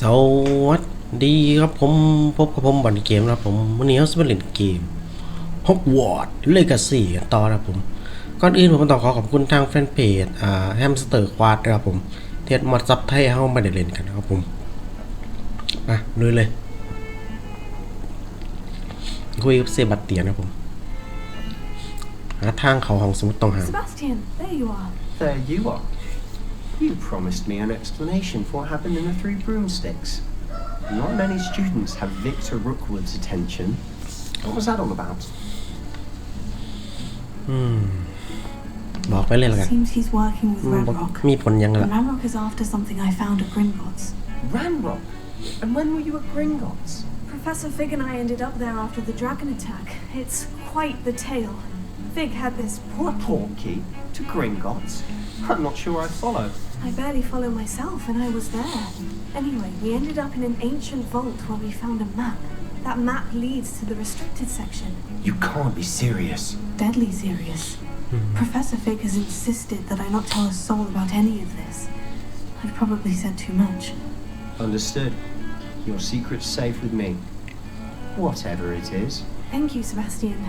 สวัสดีครับผมพบกับผมบอลเกมนะครับผมวันนี้เราจะมาเล่นเกม Hogwarts Legacy กันต่อนะครับผมก่อนอื่นผมต้องขอบคุณทางแฟนเพจแฮมสเตอร์ควาดนะครับผมเทียดมอดซับไทยเฮาไม่ได้เล่นกันนะครับผมมาเลยคุยกับเซบาสเตียนนะครับผมหาทางเขาห้องสมุดต้องหา Sebastian, there you are. There you are. You promised me an explanation for what happened in the Three Broomsticks. Not many students have Victor Rookwood's attention. What was that all about? บอกไปเลยละกัน Seems he's working with Ranrock. มีผลยังล่ะ Ranrock is after something I found at Gringotts. Ranrock? And when were you at Gringotts? Professor Fig and I ended up there after the dragon attack. It's quite the tale. Fig had this Portkey to Gringotts? I'm not sure I follow. I barely follow myself, and I was there. Anyway, we ended up in an ancient vault where we found a map. That map leads to the restricted section. You can't be serious. Deadly serious. Professor Fig has insisted that I not tell a soul about any of this. I've probably said too much. Understood. Your secret's safe with me. Whatever it is. Thank you, Sebastian.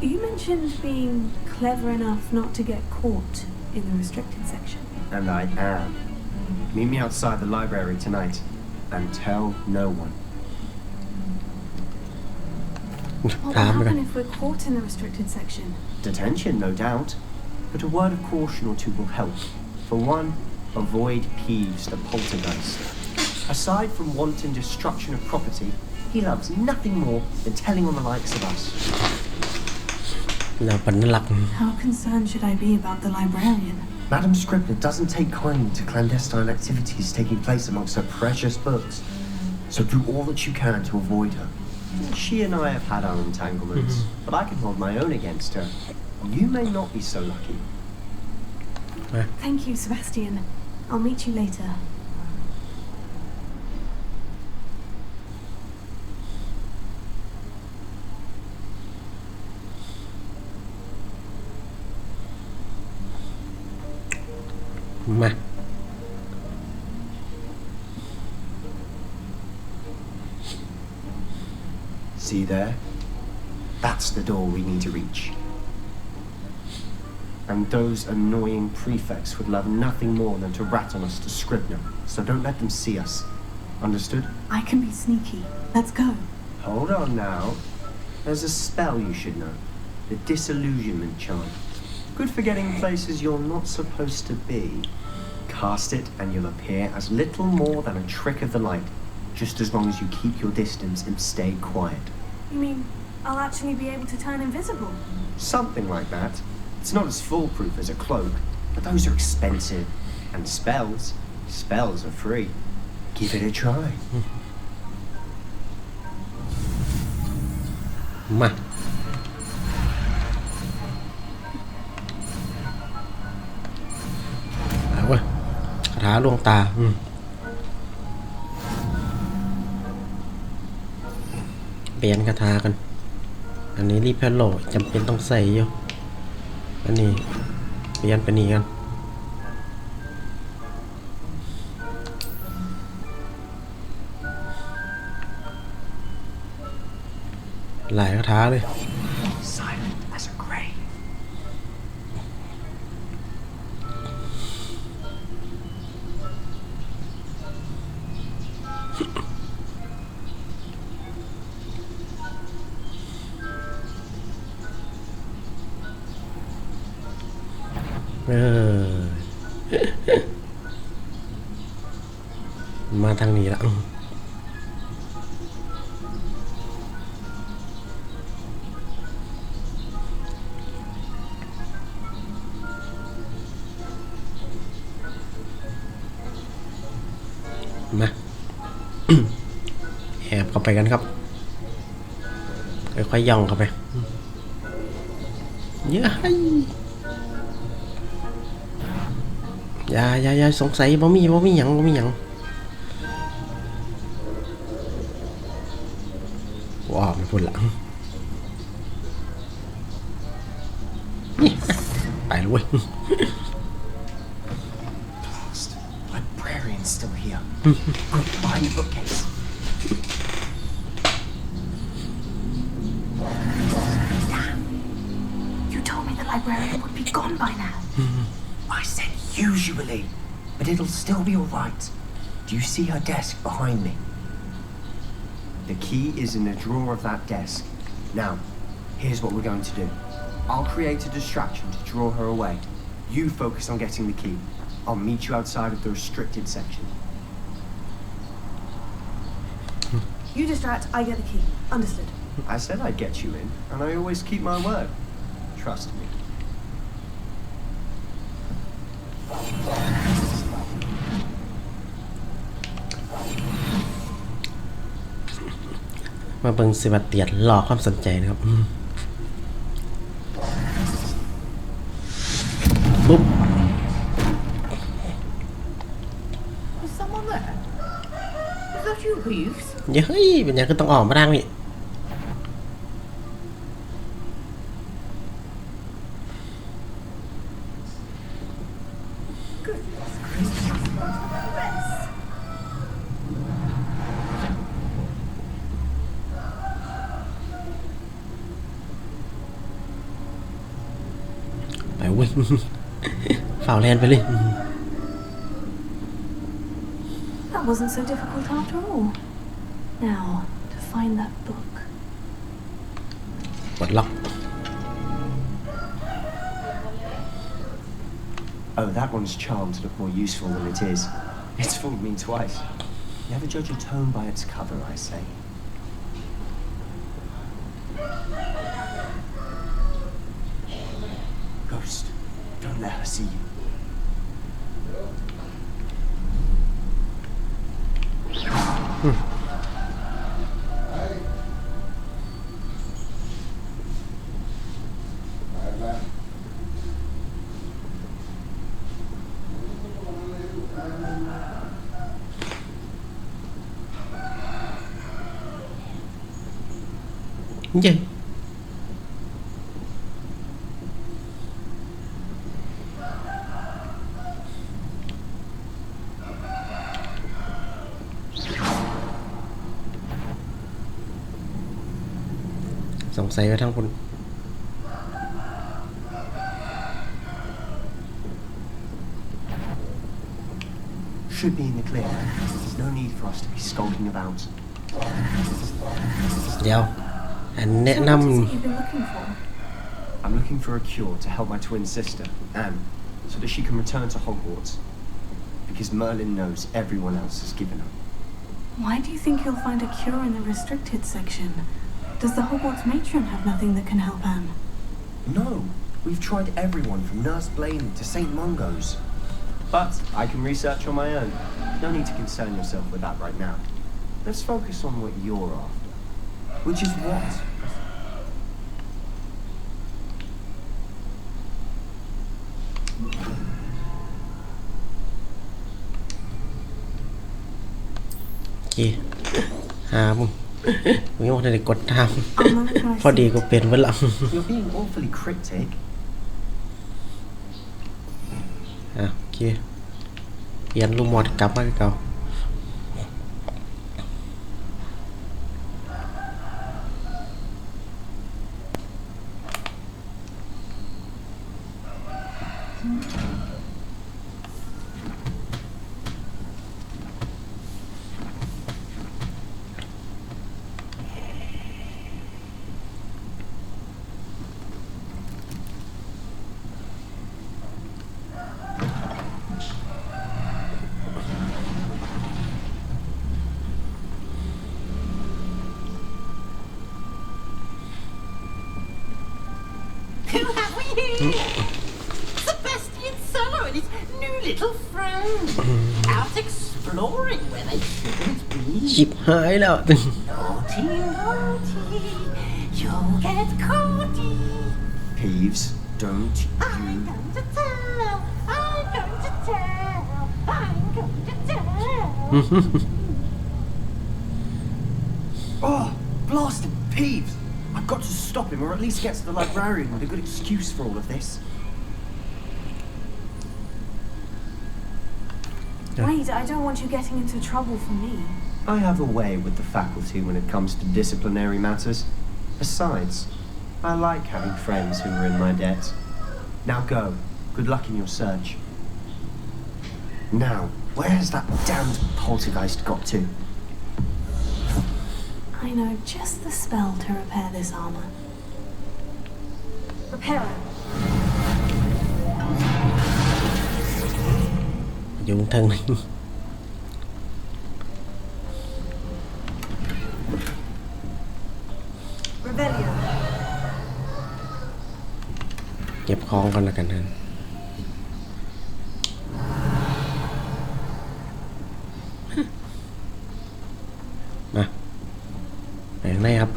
You mentioned being clever enough not to get caught in the restricted section. And I am. Meet me outside the library tonight. And tell no one. What will happen if we're caught in the restricted section? Detention, no doubt. But a word of caution or two will help. For one, avoid Peeves the poltergeist. Aside from wanton destruction of property, he loves nothing more than telling on the likes of us. How concerned should I be about the librarian? Madam Scribner doesn't take kindly to clandestine activities taking place amongst her precious books. So do all that you can to avoid her. She and I have had our entanglements, but I can hold my own against her. You may not be so lucky. Thank you, Sebastian. I'll meet you later. See there? That's the door we need to reach. And those annoying prefects would love nothing more than to rat on us to Scribner, so don't let them see us. Understood? I can be sneaky. Let's go. Hold on now. There's a spell you should know. The disillusionment charm. Good for getting places you're not supposed to be. Cast it and you'll appear as little more than a trick of the light, just as long as you keep your distance and stay quiet. You mean I'll actually be able to turn invisible? Something like that. It's not as foolproof as a cloak, but those are expensive. And spells are free. Give it a try. มาเอาวะคาถาลวงตาเปลี่ยนคาถากันอันนี้รีเพลโลจำเป็นต้องใส่อยู่อันนี้เปลี่ยนเป็นนี่กันหลายคาถาเลย Silent as a grave. มาทางนี้ละมา แอบเข้าไปกันครับค่อยๆย่องเข้าไปเยอะอย่าสงสัยบ่มีหยังว้าวไม่พูดละไปเลย Librarian It's still here. Behind the bookcase. Damn. You told me the librarian would be gone by now. I said usually, but it'll still be alright. Do you see her desk behind me? The key is in the drawer of that desk. Now, here's what we're going to do. I'll create a distraction to draw her away. You focus on getting the key. I'll meet you outside of the restricted section. You distract, I get the key. Understood. I said I'd get you in, and I always keep my word. Trust me. มาเบิ่งสิว่าเตียดหลอกความสนใจนะครับปุ๊บ Was someone there? Was that you, Reeves? เฮ้ยเป็นยังก็ต้องออกมาดังนี่ ไปเว้ย ฝ่าวแลนไปเลย That wasn't so difficult after all. Now, to find that book. กดล็อก Oh, that one's charmed to look more useful than it is. It's fooled me twice. Never judge a tome by its cover, I say. Ghost, don't let her see you. Yeah. สงสัยว่าทั้งคน Should be in the clear. There's no need for us to be skulking about. เดี๋ยวอันแนะ So น what is it you've been looking for? I'm looking for a cure to help my twin sister, Anne, so that she can return to Hogwarts. Because Merlin knows everyone else has given up. Why do you think you'll find a cure in the restricted section? Does the Hogwarts matron have nothing that can help Anne? No, we've tried everyone from Nurse Blaine to St. Mungo's. But I can research on my own. No need to concern yourself with that right now. Let's focus on what you're after. Which is what? โอเคหามึงยังไม่ได้กดตาม I'm not sure I พอดี see กู it. เป็นเวลา You're being awfully cryptic. โอเคเปลี่ยนลูกมอดกลับมาคือเก่าWho have we here? Sebastian Solo and his new little friend. Out exploring where they shouldn't be. ชิบหายแล้ว Naughty, naughty, you'll get caughty. Peeves, don't I'm you... going to tell, I'm going to tell, I'm going to tell. Oh, blasted Peeves! I've got to stop him, or at least get to the librarian with a good excuse for all of this. Wait, I don't want you getting into trouble for me. I have a way with the faculty when it comes to disciplinary matters. Besides, I like having friends who are in my debt. Now go. Good luck in your search. Now, where has that damned poltergeist got to? I know just the spell to repair this armor. Repair it. อยู่ทางนี้ Revelio. เก็บของกันแล้วกันนะมาไปข้างในครับ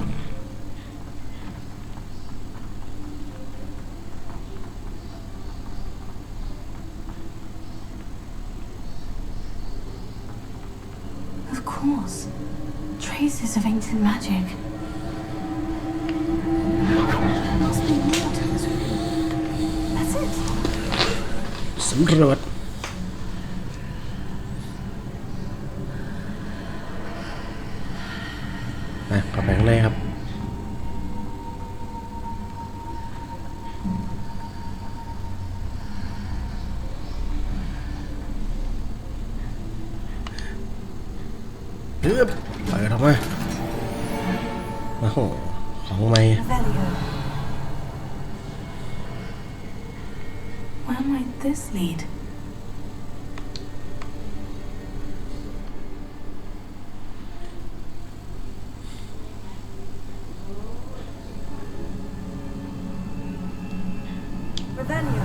Of course. Traces of ancient magic. There must be more to this room. That's it. สำรวจเข้าไปข้างในครับ เปิดออกมาโอ้โหของใหม่ Revelio. Where might this lead? Revelio.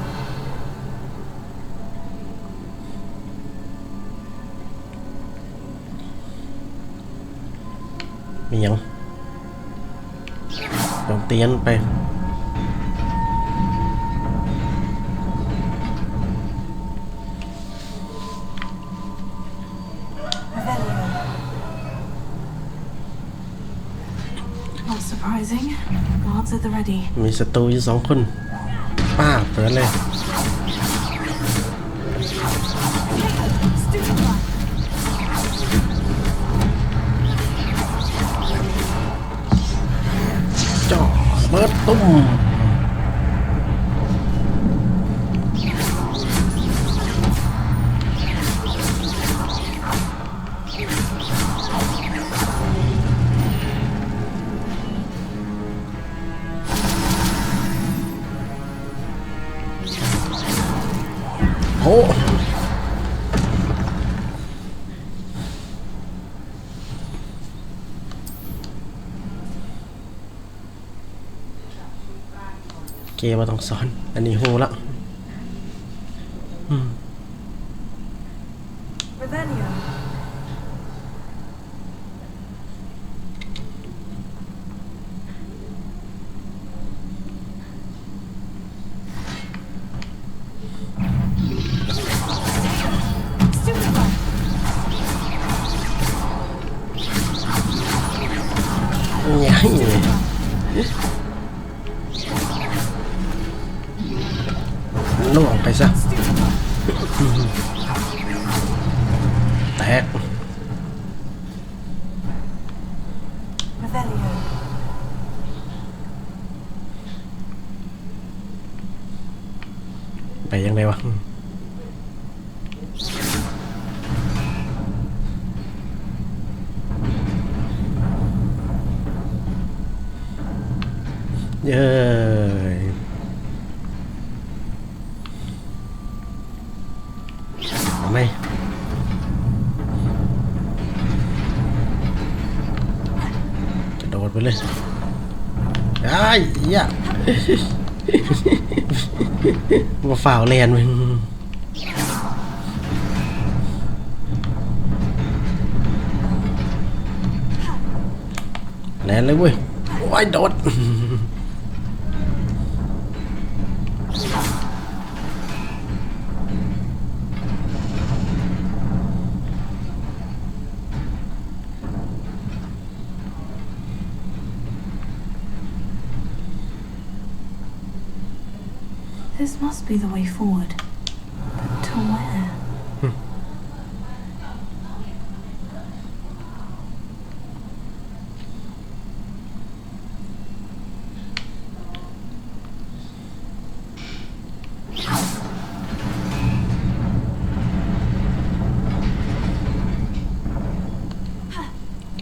มีหยังโจมตีนไป Revelio. Not surprising. Guards at the ready. มีศัตรูอยู่2 คนป้าเปิดเลย Stupefy. จ่อเบิดตุ้มโอ้เกมมาต้องสอนอันนี้โหละ Revelio. Stupefy. ใหญ่ล่วงไปซะ แตก Revelio. ไปยังไงวะ เย้ยเอาไหมจะโดดไปเลยไอ้ยะ มาฝ่าวแลนมึงแลนเลยเว้ยโอ้ยโดด This must be the way forward. But to where?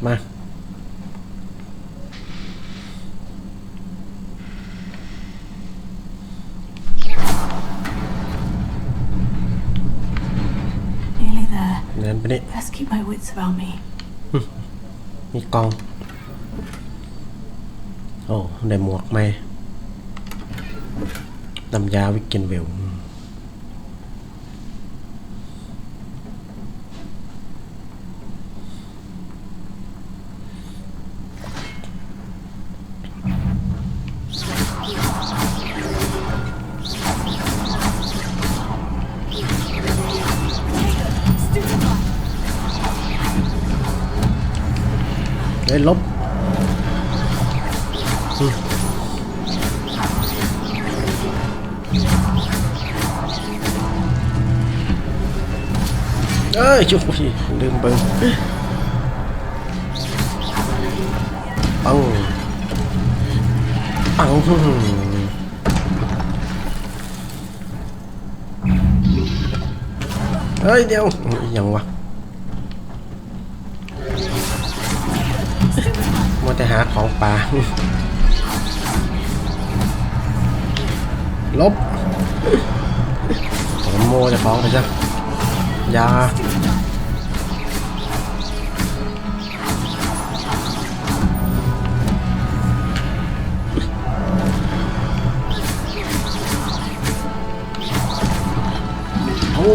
มา Nearly there. เดินไปนี่ Best keep my wits about me. มีกล่อง โอ้ได้หมวกไหมน้ำยาวิกเกนเวลเฮ้ยลบเอ้ยจุ๊บลืมเบิ้งปังปังเฮ้ยเดี๋ยวยังวะมัวแต่หาของป่าลบผมโม่จะฟ้องไปจ้ะยาโอ้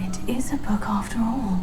It is a book after all.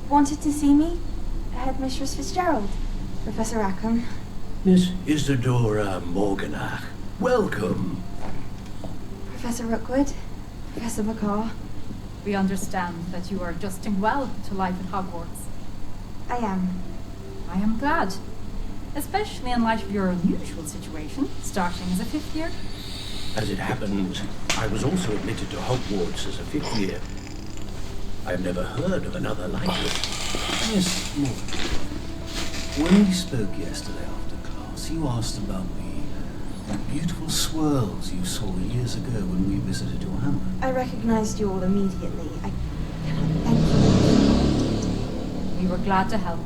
Wanted to see me? Headmistress Fitzgerald? Professor Rackham? Miss Isidora Morganach. Welcome. Professor Rookwood? Professor McCaw? We understand that you are adjusting well to life at Hogwarts. I am. I am glad, especially in light of your unusual situation, starting as a fifth year. As it happens, I was also admitted to Hogwarts as a fifth year. I've never heard of another like it. Yes, Morgan. When we spoke yesterday after class, you asked about the beautiful swirls you saw years ago when we visited your hamlet. I recognized you all immediately. I cannot thank you. We were glad to help.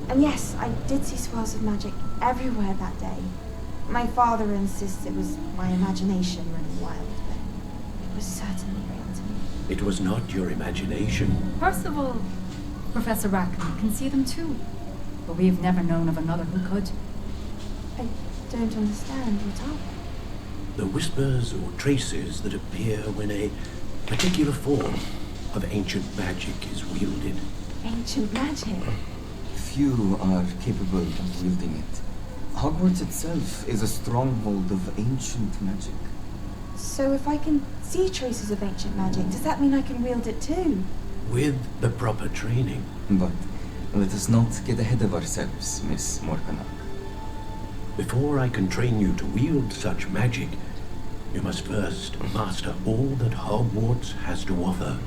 And yes, I did see swirls of magic everywhere that day. My father insists it was my imagination running wild, but it was certainly real to me. It was not your imagination. Percival, Professor Rackham can see them too. But we've never known of another who could. I don't understand. What are they? The whispers or traces that appear when a particular form of ancient magic is wielded. Ancient magic? Few are capable of wielding it. Hogwarts itself is a stronghold of ancient magic. So if I can see traces of ancient magic, does that mean I can wield it too? With the proper training. But let us not get ahead of ourselves, Miss Morgana. Before I can train you to wield such magic, you must first master all that Hogwarts has to offer.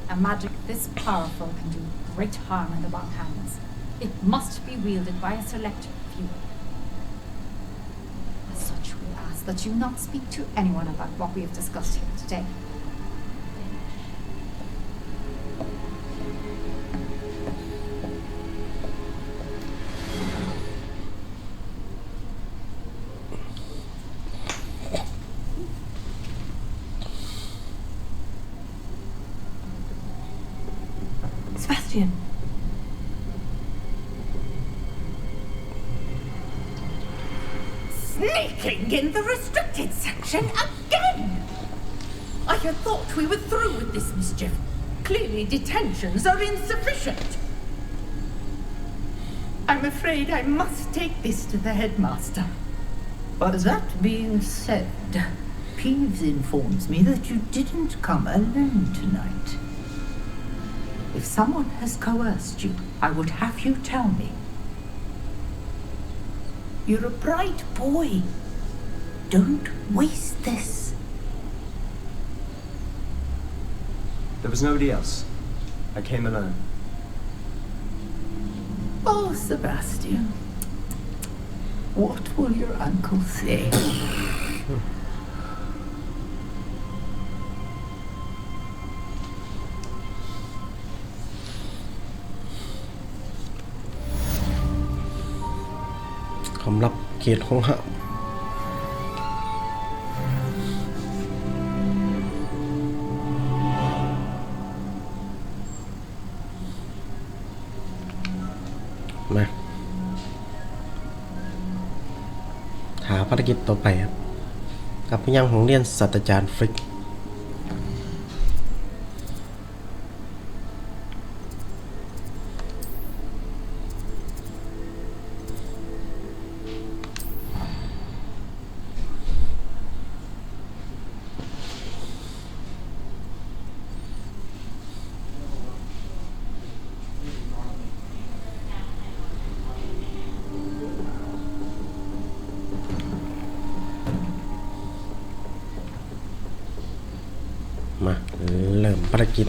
A magic this powerful can do great harm in the wrong hands. It must be wielded by a select few. As such, we ask that you not speak to anyone about what we have discussed here today. Sebastian. Sneaking in the restricted section again! I had thought we were through with this mischief. Clearly detentions are insufficient. I'm afraid I must take this to the headmaster. But that being said, Peeves informs me that you didn't come alone tonight. If someone has coerced you, I would have you tell me. You're a bright boy. Don't waste this. There was nobody else. I came alone. Oh, Sebastian. What will your uncle say?สำหรับเขตของห้ามมาหาภารกิจต่อไปครับกับพยังของเรียนศาสตราจารย์ฟริกมาเริ่มภารกิจ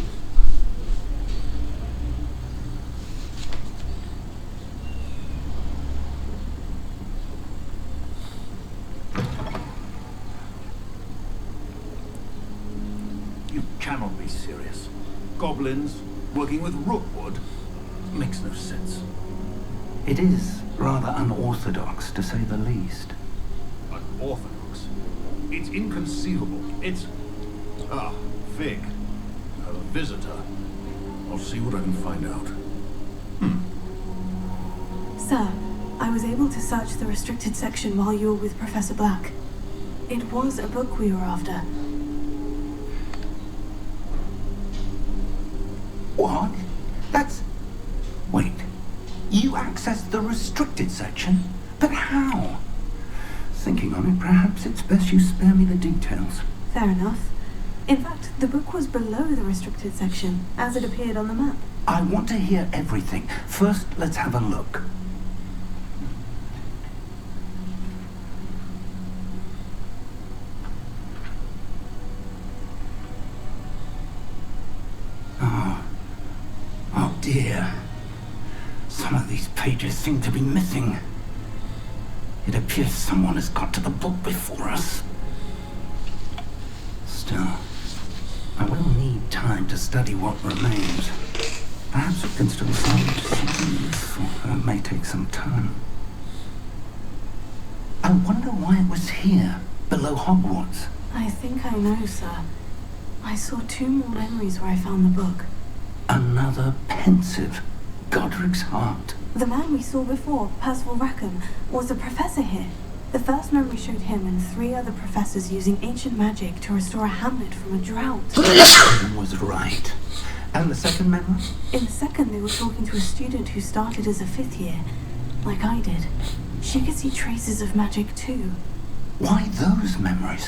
You cannot be serious. Goblins working with rookwood makes no sense. It is rather unorthodox, to say the least. Unorthodox? It's inconceivable. It's... Fig. A visitor. I'll see what I can find out. Sir, I was able to search the restricted section while you were with Professor Black. It was a book we were after. What? That's... Wait. You accessed the restricted section? But how? Thinking on it, perhaps it's best you spare me the details. Fair enough. In fact, the book was below the restricted section, as it appeared on the map. I want to hear everything. First, let's have a look. Oh dear. Some of these pages seem to be missing. It appears someone has got to the book before us. Still, I will need time to study what remains. Perhaps we can still salvage something useful. It may take some time. I wonder why it was here, below Hogwarts. I think I know, sir. I saw 2 more memories where I found the book. Another pensive Godric's heart. The man we saw before, Percival Rackham, was a professor here. The first memory showed him and 3 other professors using ancient magic to restore a hamlet from a drought. He was right. And the second memory? In the second, they were talking to a student who started as a 5th year, like I did. She could see traces of magic too. Why those memories?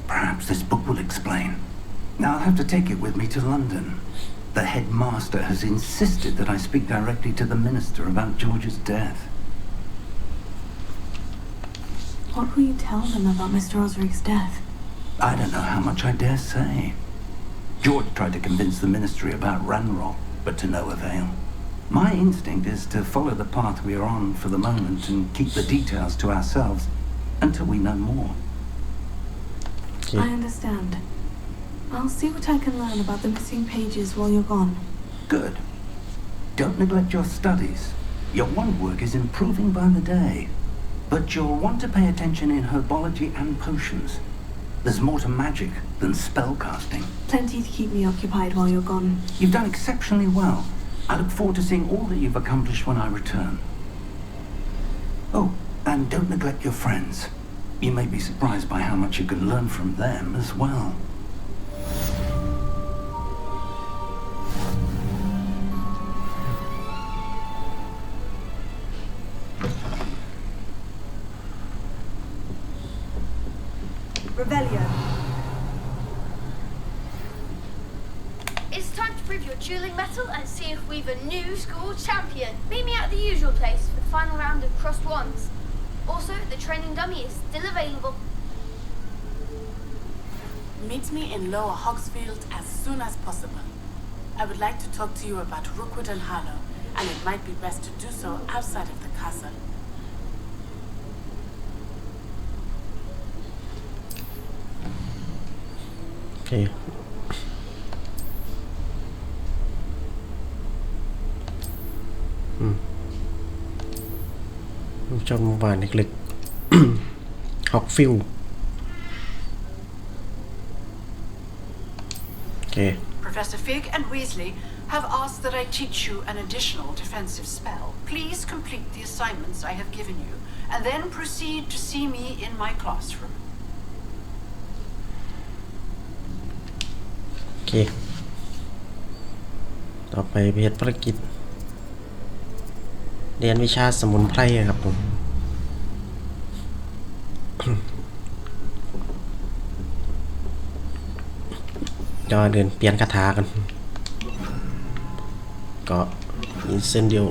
Perhaps this book will explain. Now I'll have to take it with me to London. The headmaster has insisted that I speak directly to the minister about George's death. What will you tell them about Mr. Osric's death? I don't know how much I dare say. George tried to convince the ministry about Ranrock, but to no avail. My instinct is to follow the path we are on for the moment and keep the details to ourselves until we know more. I understand. I'll see what I can learn about the missing pages while you're gone. Good. Don't neglect your studies. Your wand work is improving by the day. But you'll want to pay attention in herbology and potions. There's more to magic than spellcasting. Plenty to keep me occupied while you're gone. You've done exceptionally well. I look forward to seeing all that you've accomplished when I return. Oh, and don't neglect your friends. You may be surprised by how much you can learn from them as well. Revelio. It's time to prove your dueling mettle and see if we've a new school champion. Meet me at the usual place for the final round of crossed wands. Also, the training dummy is still available. Meet me in Lower Hogsfield as soon as possible. I would like to talk to you about Rookwood and Harlow, and it might be best to do so outside of the castle. Okay. จนหมู่บ้านเล็กๆ ฮอกฟิลโอเค Professor Fig and Weasley have asked that I teach you an additional defensive spell. Please complete the assignments I have given you, and then proceed to see me in my classroom. โอเคต่อไปเพียรภารกิจเรียนวิชาสมุนไพรครับผมจะเดินเปลี่ยนคาถากันก็อินเซนเดียว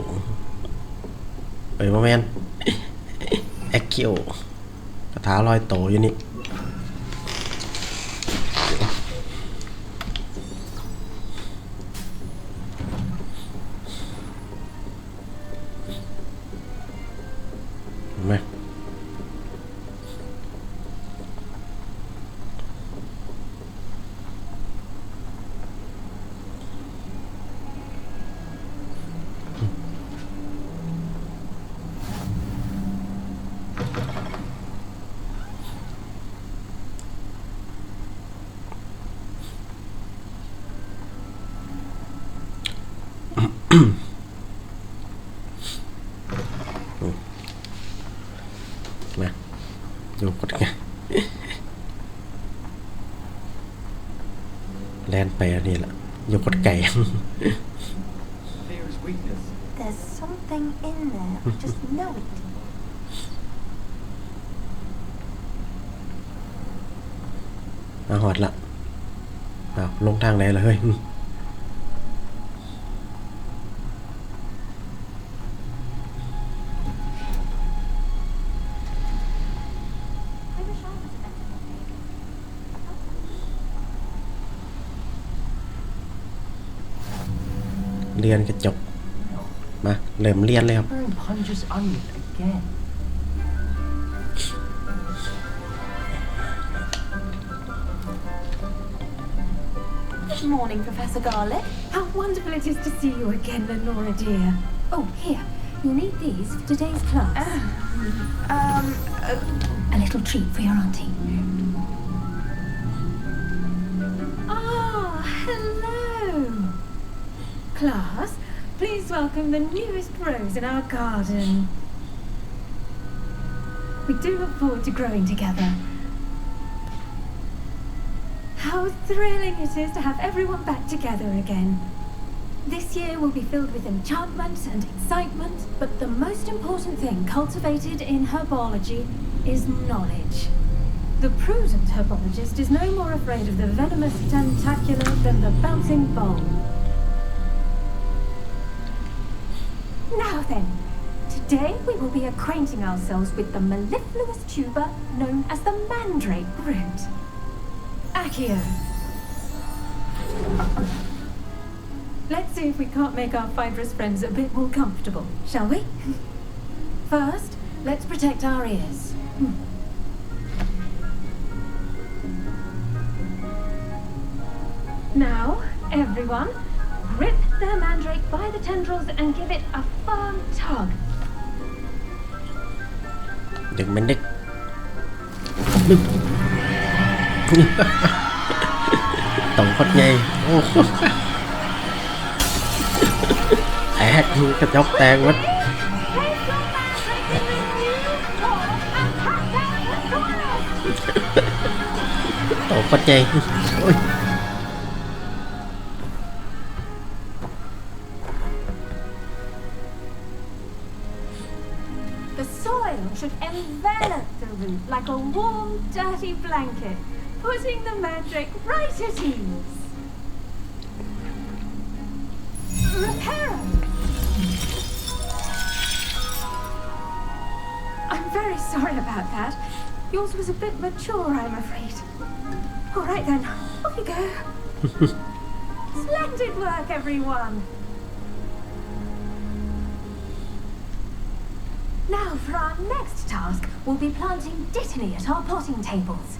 ไปโมเมนแอคคิโอคาถาลอยโตอยู่นี่ไหมมาดูกดไงแลนไปอันนี้แหละอยู่กดไก่ There's something in there. I just know it. มาหอดละลงทางไหนล่ะเฮ้ยเรียนกระจกมาเริ่มเรียนเลยครับ Punches onion again. โ Good morning, Professor Garlick. How wonderful it is to see you again, Lenora dear. Oh, here. You'll need these for today's class. A little treat for your auntie. Ah, hello. Class, please welcome the newest rose in our garden. We do look forward to growing together. How thrilling it is to have everyone back together again. This year will be filled with enchantment and excitement, but the most important thing cultivated in herbology is knowledge. The prudent herbologist is no more afraid of the venomous tentacular than the bouncing bulb. Now then, today we will be acquainting ourselves with the mellifluous tuber known as the mandrake root. Accio. Let's see if we can't make our fibrous friends a bit more comfortable, shall we? First, let's protect our ears. Now, everyone, grip the mandrake by the tendrils and give it a firm tug. Đừng mình đích. Tổng phát nhây. Cái chốc tan mất. Tổng phát nhây. Ôi. The soil should envelop the root like a warm, dirty blanket, putting the mandrake right at ease. Reparo! I'm very sorry about that. Yours was a bit mature, I'm afraid. All right then, off you go. Splendid work, everyone. Now, for our next task, we'll be planting dittany at our potting tables.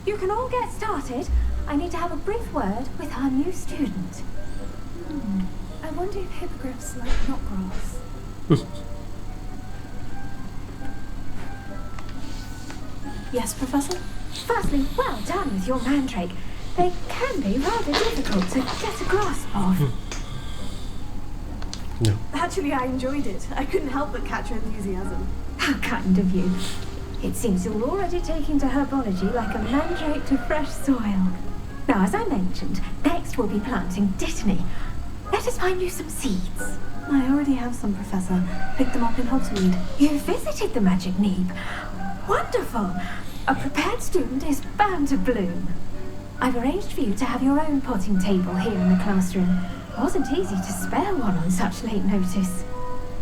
You can all get started. I need to have a brief word with our new student. I wonder if hippogriffs like knotgrass. Yes, Professor? Firstly, well done with your mandrake. They can be rather difficult to get a grasp of. No. Actually, I enjoyed it. I couldn't help but catch your enthusiasm. How kind of you. It seems you're already taking to herbology like a mandrake to fresh soil. Now, as I mentioned, next we'll be planting dittany. Let us find you some seeds. I already have some, Professor. Picked them up in Hogsmeade. You visited the magic neep. Wonderful. A prepared student is bound to bloom. I've arranged for you to have your own potting table here in the classroom. Wasn't easy to spare one on such late notice.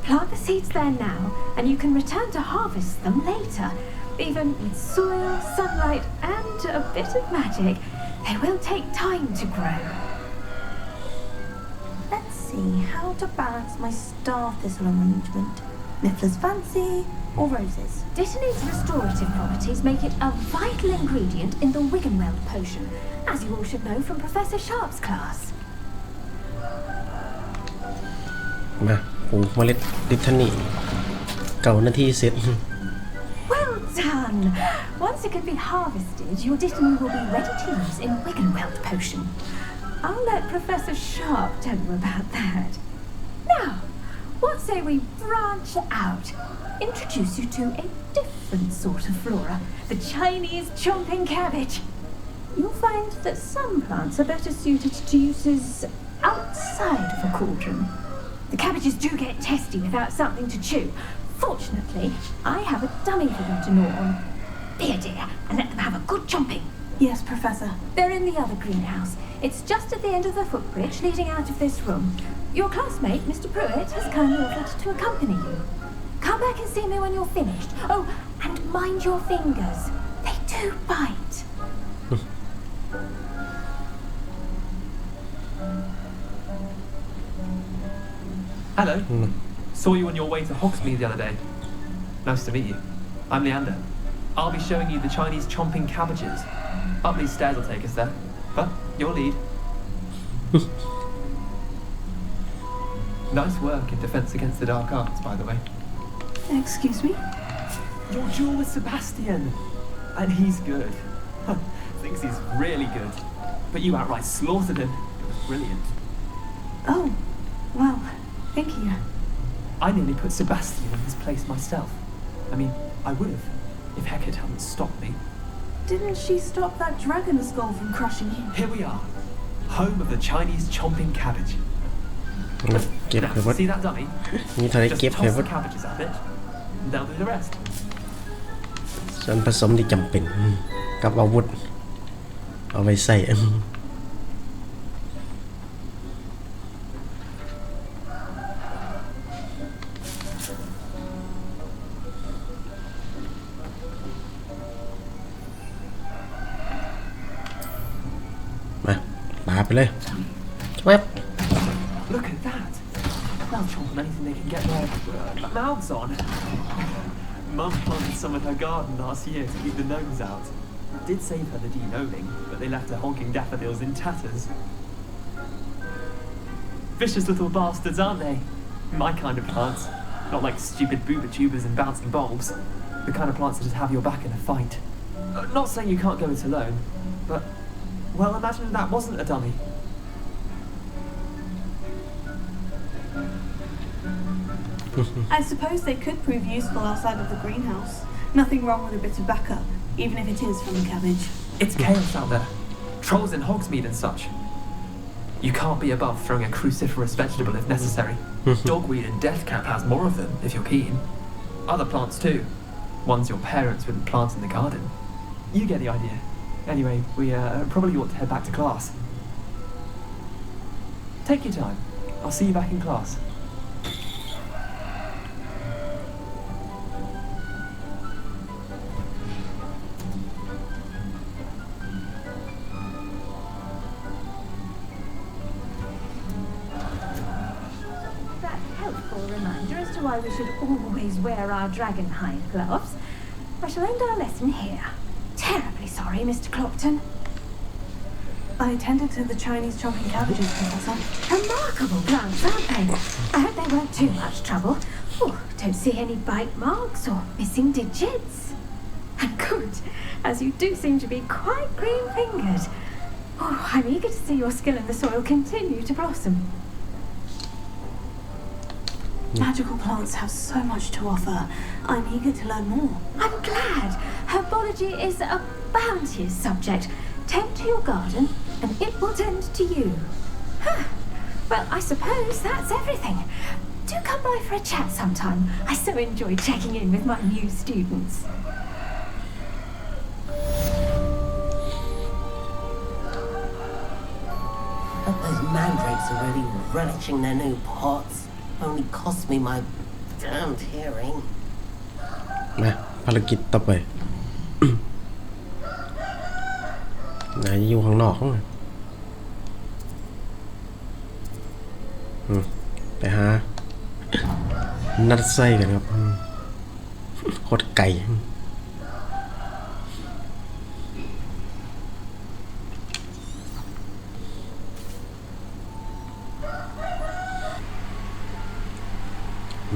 Plant the seeds there now, and you can return to harvest them later. Even with soil, sunlight, and a bit of magic, they will take time to grow. Let's see how to balance my star thistle arrangement. Niffler's fancy or roses? Dittany's restorative properties make it a vital ingredient in the Wiggenweld potion, as you all should know from Professor Sharp's class. มาปลูกเมล็ดดิทานี9 นาทีเสร็จ Well done! Once it can be harvested, your dittany will be ready to use in Wiggenweld potion. I'll let Professor Sharp tell you about that. Now, what say we branch out? Introduce you to a different sort of flora, the Chinese chomping cabbage. You'll find that some plants are better suited to uses outside of a cauldron. The cabbages do get testy without something to chew. Fortunately, I have a dummy for them to gnaw on. Be a dear and let them have a good chomping. Yes, Professor. They're in the other greenhouse. It's just at the end of the footbridge leading out of this room. Your classmate, Mr. Pruitt, has kindly offered to accompany you. Come back and see me when you're finished. Oh, and mind your fingers. They do bite. Hello. Saw you on your way to Hogsmeade the other day. Nice to meet you. I'm Leander. I'll be showing you the Chinese chomping cabbages. Up these stairs will take us there. But, your lead. Nice work in defense against the dark arts, by the way. Excuse me? Your duel with Sebastian, and he's good. Thinks he's really good, but you outright slaughtered him. It was brilliant. Oh, well, thank you. I nearly put Sebastian in his place myself. I mean, I would have, if Hecate hadn't stopped me. Didn't she stop that dragon skull from crushing you? Here we are, home of the Chinese chomping cabbage. เก็บ Now, เลยวัด see that dummy? นี่ทำได้ Just เก็บเลย toss วั the ด cabbages at it, and they'll do the rest. ส่วนผสมที่จำเป็นกับอาวุธเอาไว้ใส่มาปาไปเลยแวบ Look at that. They'll chomp on anything they can get their mouths on. Mum planted some in her garden last year to keep the gnomes out. Did save her the de-gnoming, but they left her honking daffodils in tatters. Vicious little bastards, aren't they? My kind of plants. Not like stupid booba tubers and bouncing bulbs. The kind of plants that just have your back in a fight. Not saying you can't go it alone, but... Well, imagine that wasn't a dummy. I suppose they could prove useful outside of the greenhouse. Nothing wrong with a bit of backup, even if it is from the cabbage. It's chaos out there. Trolls in Hogsmeade and such. You can't be above throwing a cruciferous vegetable if necessary. Dogweed and deathcap has more of them, if you're keen. Other plants too. Ones your parents wouldn't plant in the garden. You get the idea. Anyway, we probably ought to head back to class. Take your time. I'll see you back in class. That helpful reminder as to why we should always wear our dragon hide gloves. I shall end our lesson here. Terribly sorry, Mr. Clopton. I attended to the Chinese chomping cabbages, Professor. Remarkable plants, aren't they? I hope they weren't too much trouble. Oh, don't see any bite marks or missing digits. And good, as you do seem to be quite green-fingered. Oh, I'm eager to see your skill in the soil continue to blossom. Magical plants have so much to offer. I'm eager to learn more. I'm glad. Herbology is a bounteous subject. Tend to your garden, and it will tend to you. Huh. Well, I suppose that's everything. Do come by for a chat sometime. I so enjoy checking in with my new students. But those mandrakes are really relishing their new pots. Only cost me my damned hearing. มาภารกิจต่อไป ไหนอยู่ข้างนอกห้องไปหานัดไส้กันครับโคตรไก่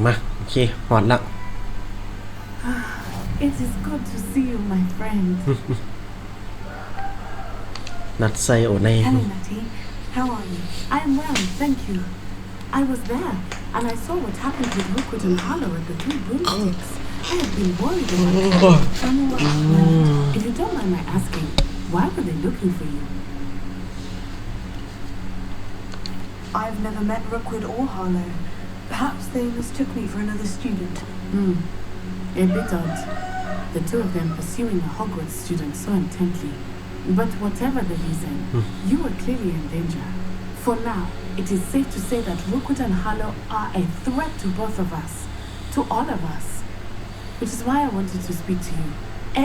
มาโอเคหอดละ It is good to see you, my friend. นัดไส้โอเน่ Hello, Natty. How are you? I am well, thank you. I was there, and I saw what happened with Rookwood and Harlow at the Three Broomsticks. I have been worried about it. If you don't mind my asking, why were they looking for you? I've never met Rookwood or Harlow. Perhaps they mistook me for another student. A bit odd. The two of them pursuing a Hogwarts student so intently. But whatever the reason, you were clearly in danger. For now, it is safe to say that Rookwood and Harlow are a threat to both of us. To all of us. Which is why I wanted to speak to you.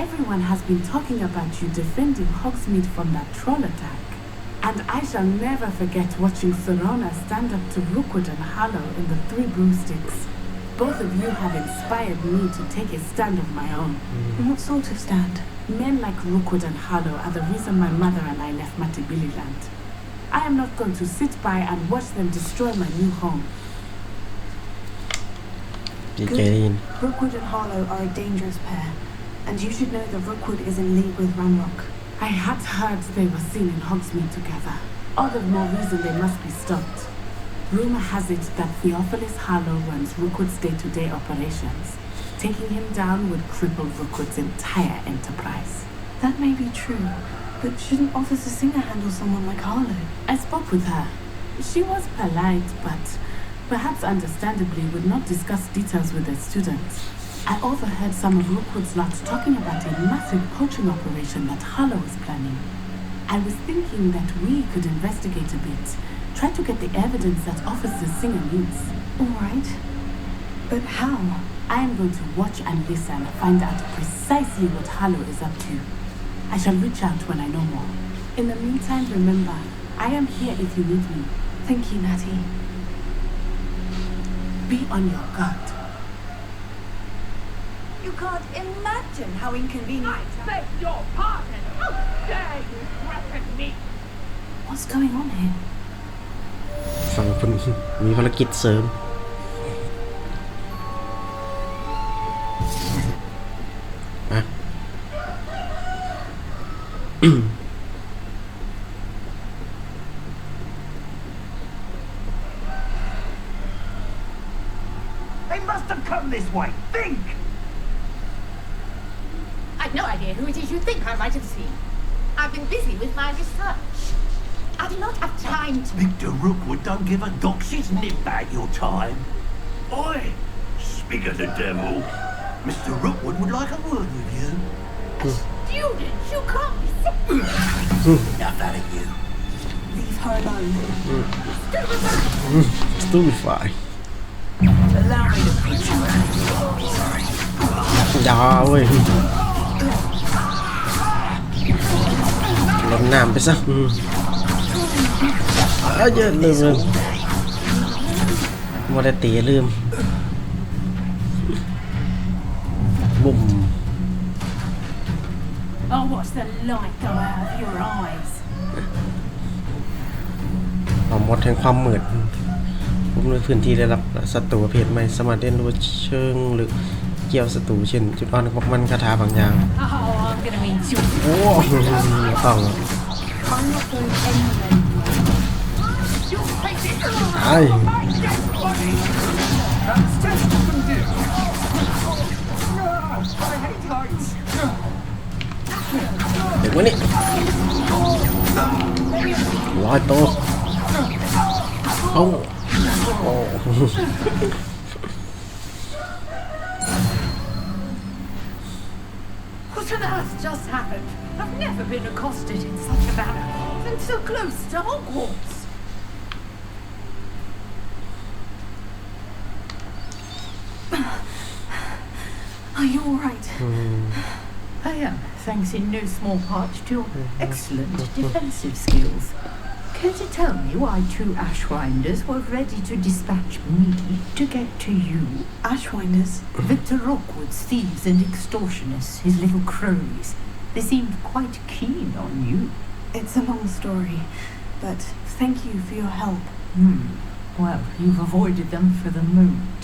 Everyone has been talking about you defending Hogsmeade from that troll attack. And I shall never forget watching Serona stand up to Rookwood and Harlow in the Three Broomsticks. Both of you have inspired me to take a stand of my own. What sort of stand? Men like Rookwood and Harlow are the reason my mother and I left Matibililand. I am not going to sit by and watch them destroy my new home. ดีใจได้ยิน Rookwood and Harlow are a dangerous pair, and you should know that Rookwood is in league with Ranrock. I had heard they were seen in Hogsmeade together. All the more reason they must be stopped. Rumor has it that Theophilus Harlow runs Rookwood's day-to-day operations. Taking him down would cripple Rookwood's entire enterprise. That may be true, but shouldn't Officer Singer handle someone like Harlow? I spoke with her. She was polite, but perhaps understandably would not discuss details with her students. I overheard some of Rookwood's lot talking about a massive poaching operation that Harlow is planning. I was thinking that we could investigate a bit, try to get the evidence that Officer Singer needs. All right, but how? I am going to watch and listen, find out precisely what Harlow is up to. I shall reach out when I know more. In the meantime, remember, I am here if you need me. Thank you, Natty. Be on your guard. You can't imagine how inconvenient. I beg your pardon. How dare you threaten me? What's going on here? ฝั่งคุณมีภารกิจเสริมอ่ะ They must have come this way. Think! I've no idea who it is you think I might have seen. I've been busy with my research. I do not have time to... Victor Rookwood don't give a doxy's nip back your time. Oi! Speak of the devil. Mr. Rookwood would like a word with you. Student, you can't be sick. Enough out of you. Leave her alone. Stupefy. Allow me to put you out. ยาเว้ยลดน้ำไปซะเยอะลืมมัวแต่ตีลืมบุ่ม I'll watch the light go out of your eyes. เอาหมดแห่งความมืดผมในพื้นที่ได้รับศัตรูประเภทใหม่สามารถเล่นรู้เชิงหรือเกี่ยวศัตรูเช่นจุดอ่อนของมันคาถาบางอย่าง Oh, I'm gonna enjoy โอ้ต้อง I'm not going anywhere. ไอ้ That's just what we do. I hate heights. เด็กวะนี่ร้อยโตโอ้ What on earth just happened? I've never been accosted in such a manner, and so close to Hogwarts. Are you all right? I am, thanks in no small part to your excellent defensive skills. Care to tell me why two Ashwinders were ready to dispatch me to get to you? Ashwinders? Victor Rookwood's thieves and extortionists, his little cronies. They seemed quite keen on you. It's a long story, but thank you for your help. Well, you've avoided them for the moment.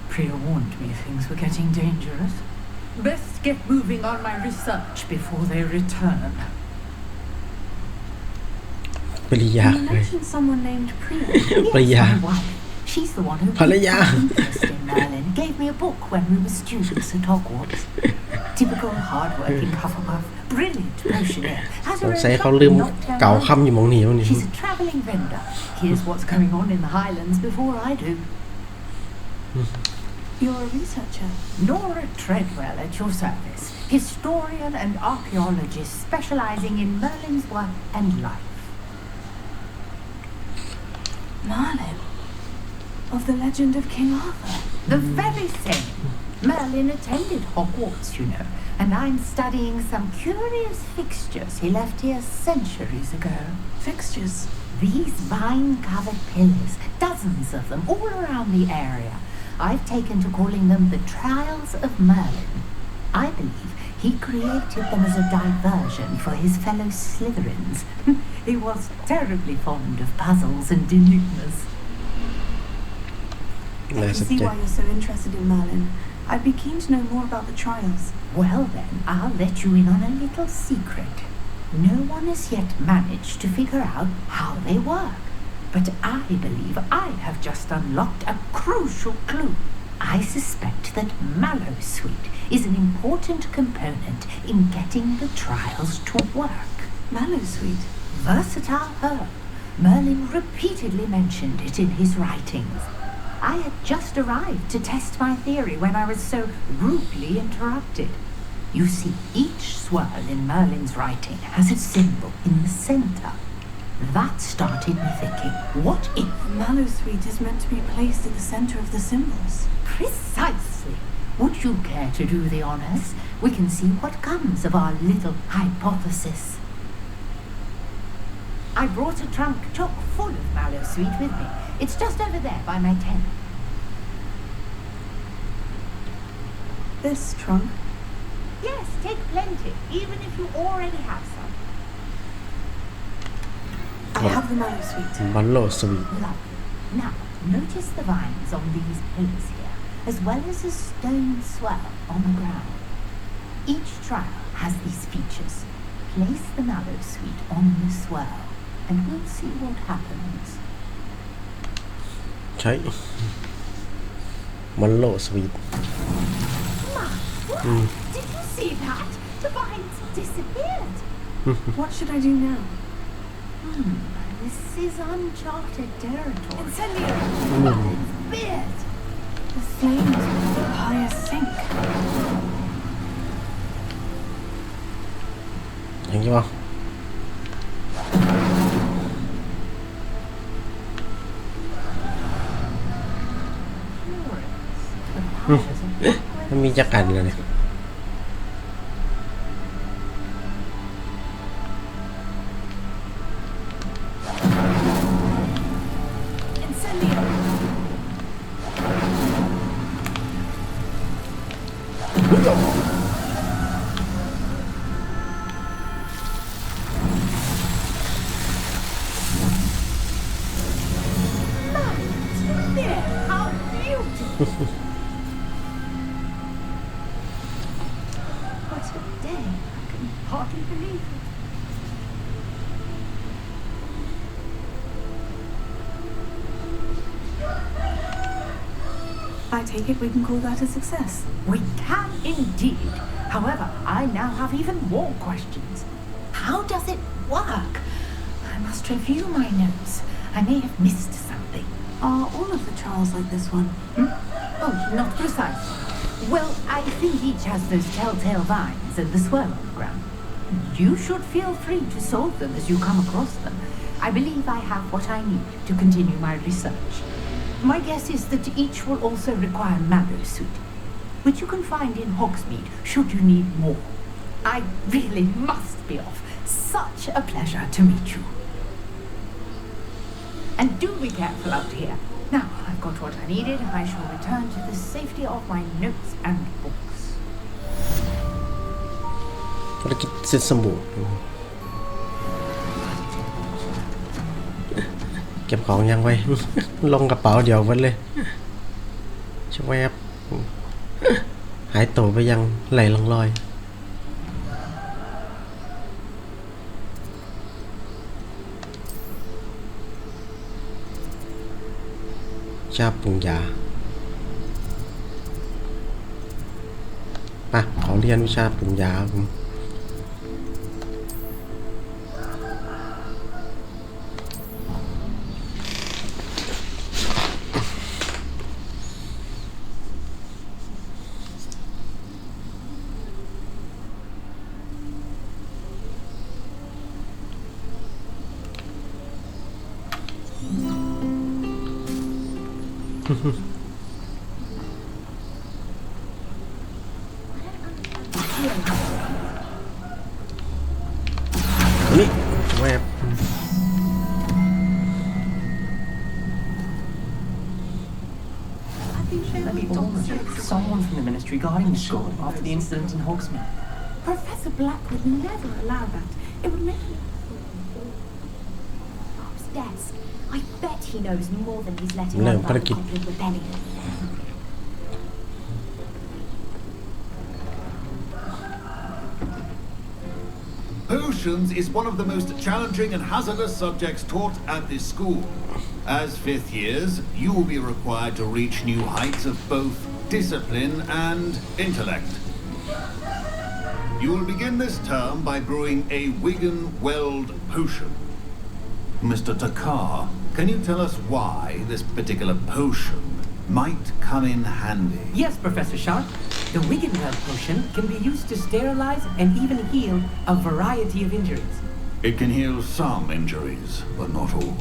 Priya warned me things were getting dangerous. Best get moving on my research before they return. ปริยา You mentioned someone named Priya. ปริยา My wife. She's the one who ภรรยา took interest in Merlin, gave me a book when we were students at Hogwarts. Typical hard-working Hufflepuff, brilliant potioneer. Has ส her ง own สัยเขา shop ลืม in Nocturne เก่าคำอยู่มองนี้วะนี่ She's a travelling vendor. Here's what's going on in the Highlands before I do. You're a researcher. Nora Treadwell at your service. Historian and archaeologist specialising in Merlin's work and life. Merlin? Of the legend of King Arthur? The very same. Merlin attended Hogwarts, you know, and I'm studying some curious fixtures he left here centuries ago. Fixtures? These vine-covered pillars, dozens of them, all around the area. I've taken to calling them the Trials of Merlin. I believe He created them as a diversion for his fellow Slytherins. He was terribly fond of puzzles and enigmas. I can see why you're so interested in Merlin. I'd be keen to know more about the trials. Well then, I'll let you in on a little secret. No one has yet managed to figure out how they work. But I believe I have just unlocked a crucial clue. I suspect that Mallowsweet is an important component in getting the trials to work. Mallowsweet? Versatile herb. Merlin repeatedly mentioned it in his writings. I had just arrived to test my theory when I was so rudely interrupted. You see, each swirl in Merlin's writing has a symbol in the center. That started me thinking, what if Mallowsweet is meant to be placed at the center of the symbols? Precisely. Would you care to do the honors? We can see what comes of our little hypothesis. I brought a trunk chock full of Mallowsweet with me. It's just over there by my tent. This trunk? Yes, take plenty, even if you already have some. I have the Mallowsweet. Mallowsweet. Lovely. Now, notice the vines on these pillars here, as well as a stone swell on the ground. Each trial has these features. Place the Mallowsweet on the swell, and we'll see what happens. ใช่ Mallowsweet. Did you see that? The vines disappeared. What should I do now? This is uncharted territory. Incendio! It's beard. The flames will higher sink. อย่างนี้ป่ะ มันมีจักรกันเลยเนี่ย How beautiful! What a day! I can hardly believe it. I take it we can call that a success. We can indeed. However, I now have even more questions. How does it work? I must review my notes. I may have missed something. Are all of the trials like this one? Oh, not precisely. Well, I think each has those telltale vines and the swirl on the ground. You should feel free to solve them as you come across them. I believe I have what I need to continue my research. My guess is that each will also require Mallowsweet, which you can find in Hogsmeade should you need more. I really must be off. Such a pleasure to meet you. And do be careful out here. Now, I've got what I needed. I shall return to the safety of my notes and books. ภารกิจเสร็จสมบูรณ์เก็บของยังไว้ ลงกระเป๋าเดี๋ยววันเลยชแวบหายตัวไปยังไหลลงลอยชาปรุงยาป่ะขอเรียนวิชาปรุงยาผม นี่แวบ Someone from the ministry guarding the school after the incident in Hogsmeade. Professor Black would never allow that. It would make him... Bob's desk. I bet he knows more than he's letting No, on about but I the keep- Goblin Rebellion. Potions is one of the most challenging and hazardous subjects taught at this school. As fifth years, you will be required to reach new heights of both discipline and intellect. You will begin this term by brewing a Wigan-Weld potion. Mr. Takar, can you tell us why this particular potion might come in handy? Yes, Professor Sharp. The Wigan-Weld potion can be used to sterilize and even heal a variety of injuries. It can heal some injuries, but not all.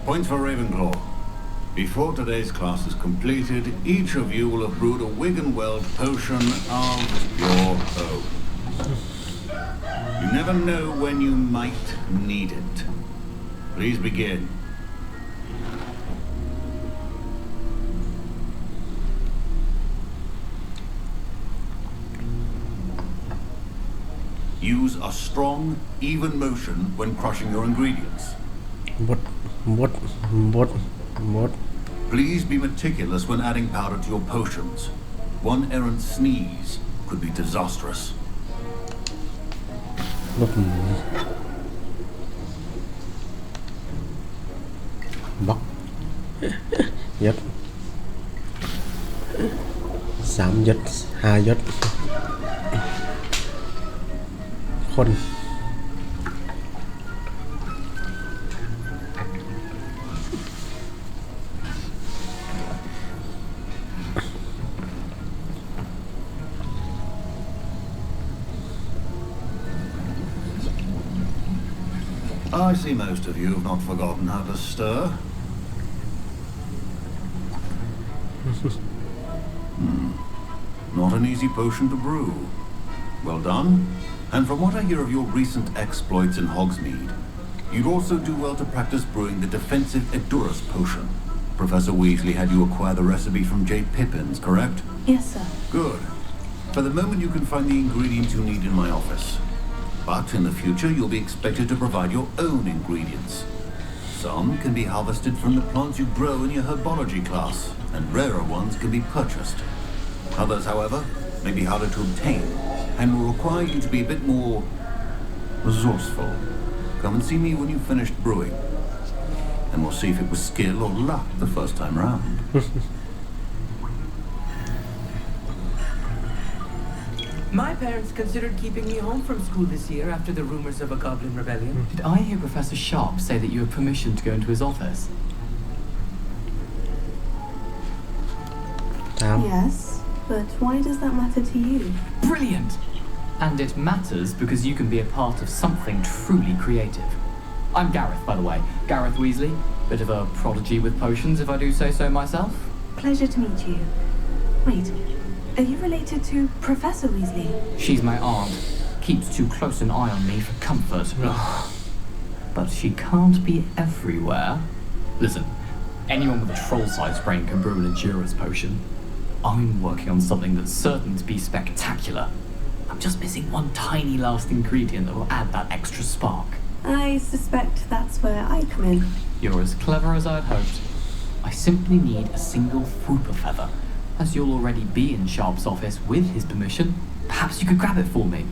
Points for Ravenclaw. Before today's class is completed, each of you will have brewed a Wigan-Weld potion of your own. You never know when you might need it. Please begin. Use a strong, even motion when crushing your ingredients. What? Please be meticulous when adding powder to your potions. One errant sneeze could be disastrous. Bóc. Yết. 3 yết, 2 yết. คน I see most of you have not forgotten how to stir. Not an easy potion to brew. Well done. And from what I hear of your recent exploits in Hogsmeade, you'd also do well to practice brewing the defensive Edurus potion. Professor Weasley had you acquire the recipe from J. Pippins, correct? Yes, sir. Good. For the moment you can find the ingredients you need in my office. But in the future you'll be expected to provide your own ingredients. Some can be harvested from the plants you grow in your herbology class, and rarer ones can be purchased. Others, however, may be harder to obtain, and will require you to be a bit more resourceful. Come and see me when you've finished brewing, and we'll see if it was skill or luck the first time round. My parents considered keeping me home from school this year after the rumors of a Goblin Rebellion. Did I hear Professor Sharp say that you had permission to go into his office? Yes, but why does that matter to you? Brilliant! And it matters because you can be a part of something truly creative. I'm Gareth, by the way. Gareth Weasley. Bit of a prodigy with potions, if I do say so myself. Pleasure to meet you. Wait, are you related to Professor Weasley? She's my aunt. Keeps too close an eye on me for comfort. But she can't be everywhere. Listen, anyone with a troll-sized brain can brew an Endurance potion. I'm working on something that's certain to be spectacular. I'm just missing one tiny last ingredient that will add that extra spark. I suspect that's where I come in. You're as clever as I'd hoped. I simply need a single Whooper feather. As you'll already be in Sharp's office with his permission, perhaps you could grab it for me.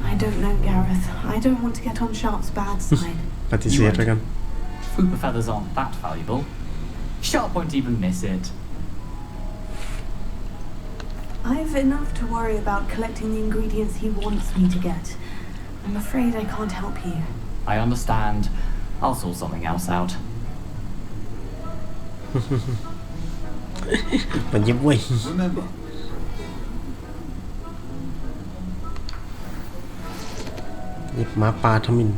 I don't know, Gareth. I don't want to get on Sharp's bad side. Whooper feathers aren't that valuable. Sharp won't even miss it. I've enough to worry about collecting the ingredients he wants me to get. I'm afraid I can't help you. I understand. I'll sort something else out. Remember, Nhịp má pa cho mình.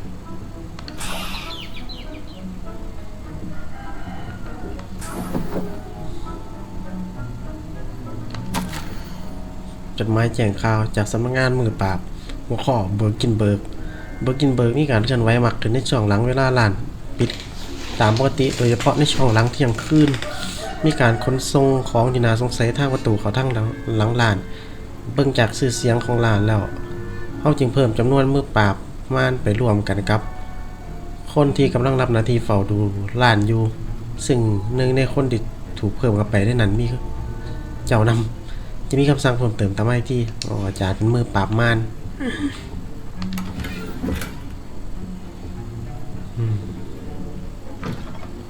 Jot หมายแจ้งข่าวจากสำนักงานมือปราบหัวข้อเบิร์กินเบิร์กมีการเคลื่อนไหวมากขึ้นในช่วงหลังเวลาร้านปิดตามปกติโดยเฉพาะในช่วงหลังเที่ยงคืน มีการขนส่งของที่น่าสงสัยทางประตูเขาทางหลังลานเบิ่งจากชื่อเสียงของลานแล้วเขาจึงเพิ่มจำนวนมือปราบม่านไปรวมกันกับคนที่กำลังรับหน้าที่เฝ้าดูลานอยู่ซึ่งหนึ่งในคนที่ถูกเพิ่มเข้าไปในนั้นมีเจ้านำจะมีคำสั่งเพิ่มเติมตามให้ที่อาจารย์เป็นมือปราบม่าน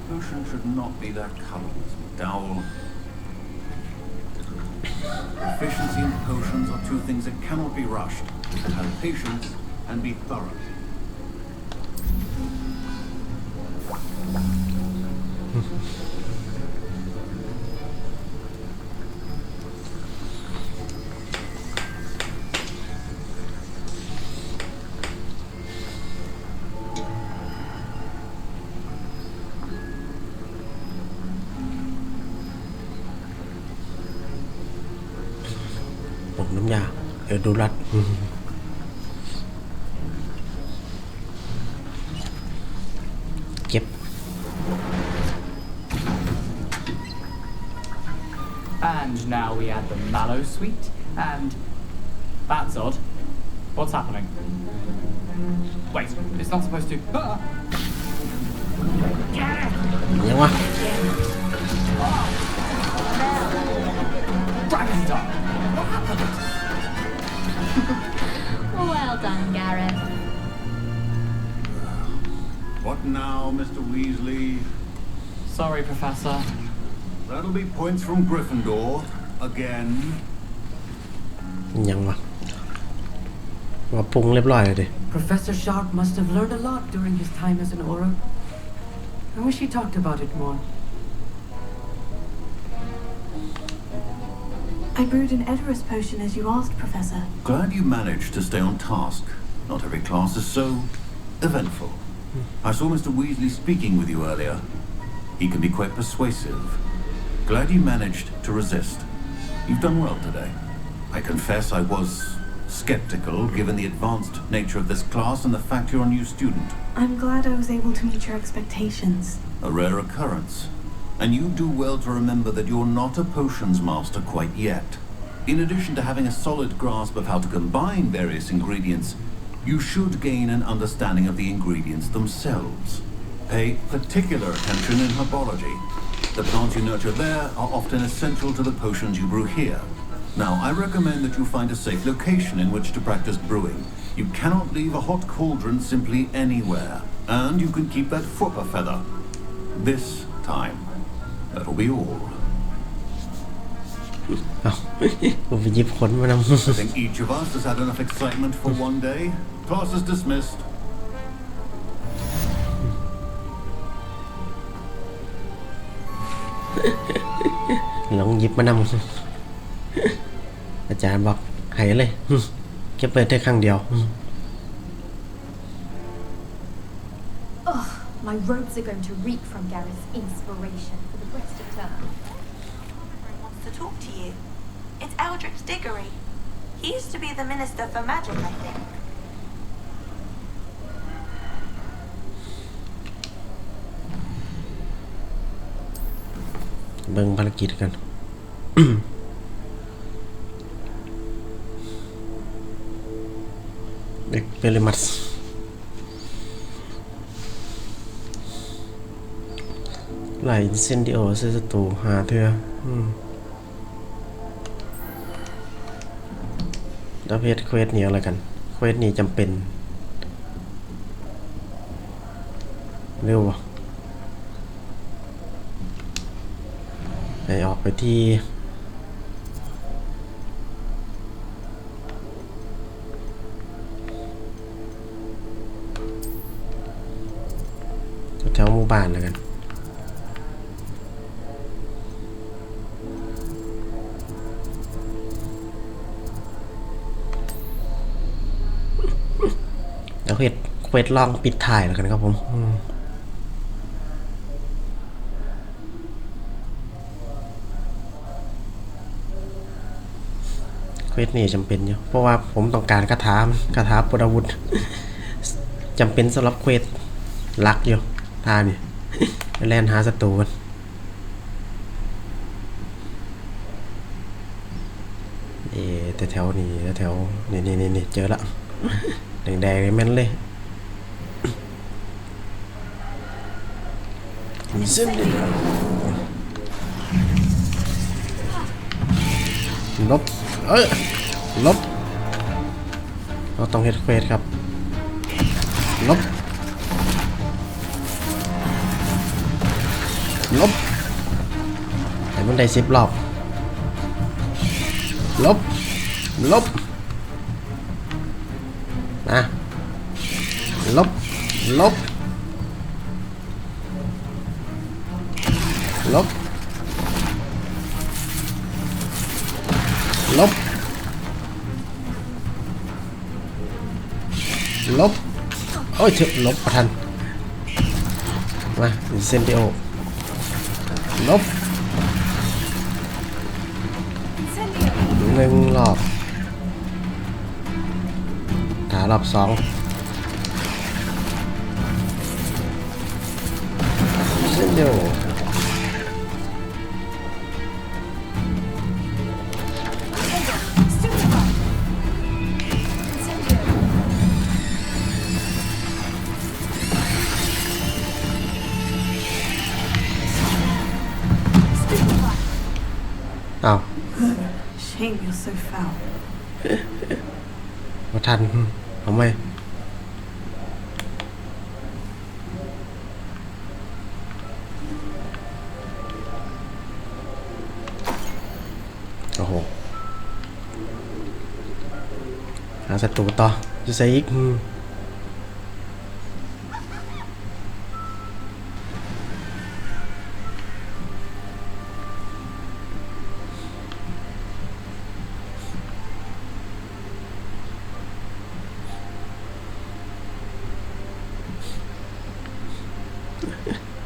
Potion should not be that colorless, McDowell. Efficiency and potions are two things that cannot be rushed. Have patience and be thorough. ผมน้ำยาดูรัดเก็บ And now we add the mallow sweet, and that's odd. What's happening? Wait, it's not supposed to. Ah! ยังวะ Dragon Dog! What happened? Well done, Gareth. What now, Mr. Weasley? Sorry, Professor. That'll be points from Gryffindor again. ยังวะว่าปรุงเรียบร้อยเลยดิ Professor Sharp must have learned a lot during his time as an Auror. I wish he talked about it more. I brewed an Edorus potion as you asked, Professor. Glad you managed to stay on task. Not every class is so eventful. I saw Mr. Weasley speaking with you earlier. He can be quite persuasive. Glad you managed to resist. You've done well today. I confess I was skeptical given the advanced nature of this class and the fact you're a new student. I'm glad I was able to meet your expectations. A rare occurrence. And you do well to remember that you're not a potions master quite yet. In addition to having a solid grasp of how to combine various ingredients, you should gain an understanding of the ingredients themselves. Pay particular attention in herbology. The plants you nurture there are often essential to the potions you brew here. Now, I recommend that you find a safe location in which to practice brewing. You cannot leave a hot cauldron simply anywhere. And you can keep that Fwooper feather. This time. That'll be all. ผมไปหยิบขนมานำ I think each of us has had enough excitement for one day. Class is dismissed. ลองหยิบมานำอาจารย์บอกให้เลยแค่เปิดได้ครั้งเดียว Ugh, my robes are going to reek from Gareth's inspiration for the rest of term. Wants to talk to you. It's Eldritch Diggory. He used to be the Minister for Magic, I think. เบิ่งภารกิจกัน เด็กเปริมัสไล่อินเซนดิโอเซสตูหาเธอแล้วเพจเควสนี้อะไรกันเควสนี้จำเป็นเร็ววะให้ออกไปที่แถวหมู่บ้านแล้วกันแล้วเควสลองปิดถ่ายแล้วกันครับผมเควสนี้จำเป็นอยู่เพราะว่าผมต้องการคาถาปลดอาวุธจำเป็นสำหรับเควสลักอยู่ท่านี่แลนหาศัตรูกัน แต่แถวนี้แถวนี่เจอละแดงๆแม่นเลยซึ่งลบลบเราต้องเฮ็ดเควสครับลบแต่มันได้10 รอบลบนะลบลบโอ้ยเจ็บลบประทันมาเซนติโอลบ1 รอบรอบ 2เซนติโออ้าว Shame you're so foul. มาทันทำไมโอ้โหหาศัตรูต่อจะใส่อีก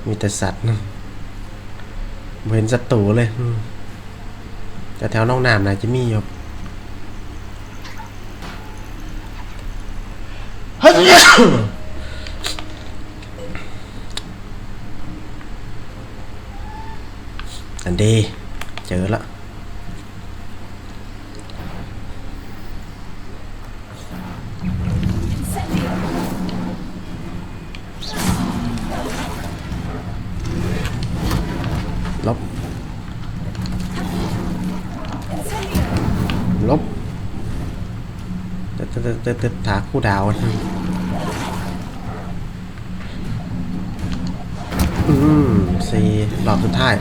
มีแต่สัตว์เห็นศัตรูเลยแต่แถวน้องน้ำน่าจะมีอยู่อันดีเจอละลบถาคู่ดาว4 รอบสุดท้าย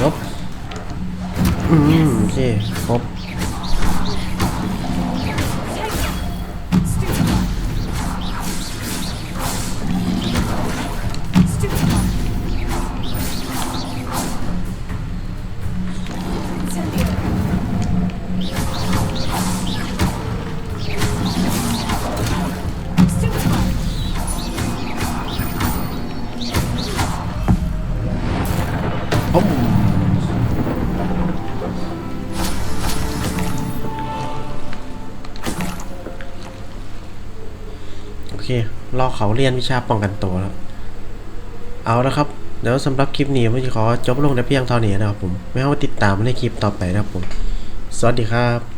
ลบโอเคครบโอเครอเขาเรียนวิชาป้องกันตัวแล้วเอาละครับเดี๋ยวสำหรับคลิปนี้ผมจะขอจบลงแต่เพียงเท่านี้นะครับผมไม่เอาติดตามในคลิปต่อไปนะครับผมสวัสดีครับ